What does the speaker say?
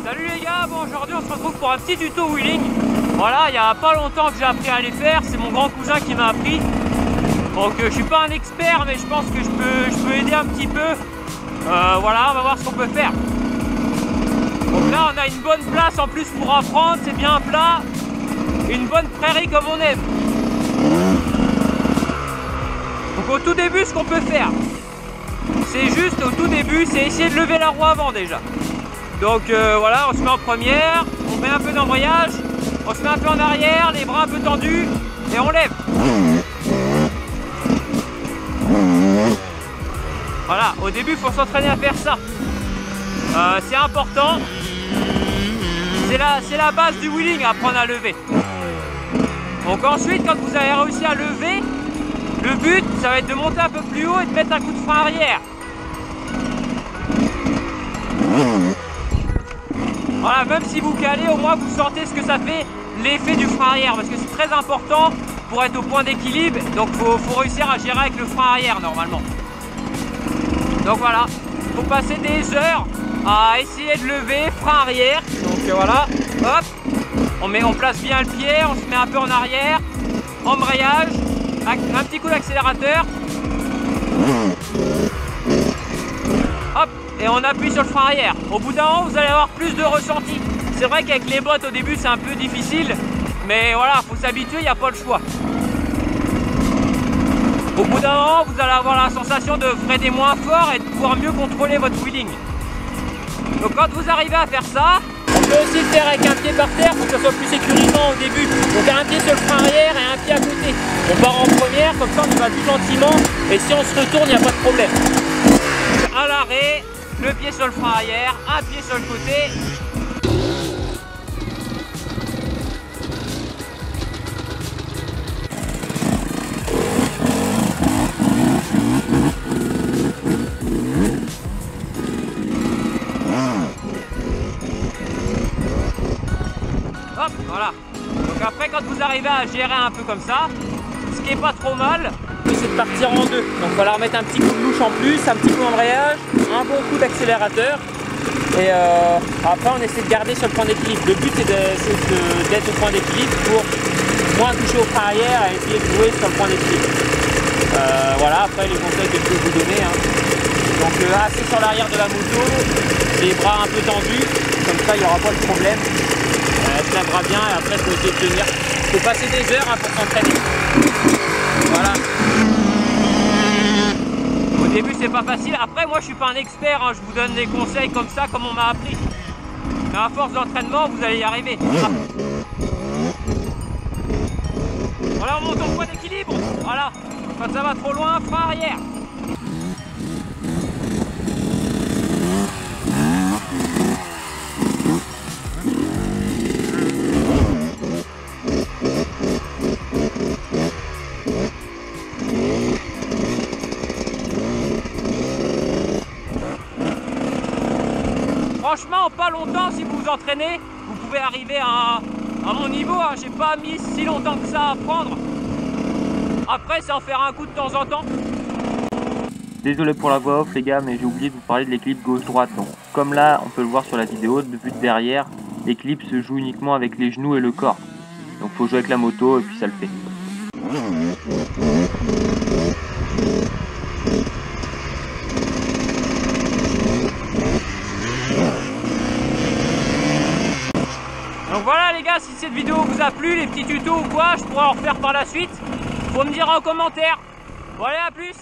Salut les gars, bon aujourd'hui on se retrouve pour un petit tuto wheeling. Voilà, il n'y a pas longtemps que j'ai appris à les faire, c'est mon grand cousin qui m'a appris. Donc je suis pas un expert mais je pense que je peux aider un petit peu. Voilà, on va voir ce qu'on peut faire. Donc là on a une bonne place en plus pour apprendre, c'est bien plat. Une bonne prairie comme on aime. Donc au tout début ce qu'on peut faire, c'est juste au tout début, c'est essayer de lever la roue avant déjà. Donc voilà, on se met en première, on met un peu d'embrayage, on se met un peu en arrière, les bras un peu tendus et on lève. Voilà, au début il faut s'entraîner à faire ça. C'est important. C'est la base du wheeling, apprendre à lever. Donc ensuite, quand vous avez réussi à lever, le but ça va être de monter un peu plus haut et de mettre un coup de frein arrière. Voilà, même si vous calez, au moins vous sentez ce que ça fait, l'effet du frein arrière, parce que c'est très important pour être au point d'équilibre, donc faut réussir à gérer avec le frein arrière normalement. Donc voilà, il faut passer des heures à essayer de lever, frein arrière, donc voilà, hop, on place bien le pied, on se met un peu en arrière, embrayage, un petit coup d'accélérateur, hop, et on appuie sur le frein arrière. Au bout d'un moment, vous allez avoir plus de ressenti. C'est vrai qu'avec les bottes au début, c'est un peu difficile, mais voilà, faut s'habituer, il n'y a pas le choix. Au bout d'un moment, vous allez avoir la sensation de freiner moins fort et de pouvoir mieux contrôler votre wheeling. Donc quand vous arrivez à faire ça, on peut aussi le faire avec un pied par terre pour que ce soit plus sécurisant au début. Donc un pied sur le frein arrière et un pied à côté. On part en première, comme ça on y va tout gentiment, et si on se retourne, il n'y a pas de problème. À l'arrêt, le pied sur le frein arrière, un pied sur le côté. Hop, voilà. Donc après, quand vous arrivez à gérer un peu comme ça, ce qui est pas trop mal, c'est de partir en deux. Donc il va leur mettre un petit coup de louche en plus, un petit coup d'embrayage, un bon coup d'accélérateur. Et après on essaie de garder sur le point d'équilibre. Le but c'est d'être au point d'équilibre pour moins toucher au frein arrière et essayer de jouer sur le point d'équilibre. Voilà, après les conseils que je peux vous donner. Hein. Donc assis sur l'arrière de la moto, les bras un peu tendus, comme ça il n'y aura pas de problème. Elle tiendra bien et après il faut essayer de tenir. Il faut passer des heures hein, pour s'entraîner. Voilà. Au début c'est pas facile. Après moi je suis pas un expert, hein. Je vous donne des conseils comme ça, comme on m'a appris. Mais à force d'entraînement vous allez y arriver. Voilà, on monte au point d'équilibre. Voilà. Quand ça va trop loin, frein arrière. Franchement, pas longtemps, si vous vous entraînez, vous pouvez arriver à mon niveau. Hein. J'ai pas mis si longtemps que ça à apprendre. Après, c'est en faire un coup de temps en temps. Désolé pour la voix off les gars, mais j'ai oublié de vous parler de l'équilibre gauche-droite. Donc, comme là, on peut le voir sur la vidéo, depuis derrière, l'équilibre se joue uniquement avec les genoux et le corps. Donc faut jouer avec la moto et puis ça le fait. Donc voilà les gars, si cette vidéo vous a plu, les petits tutos ou quoi, je pourrais en refaire par la suite. Faut me dire en commentaire. Bon allez, à plus.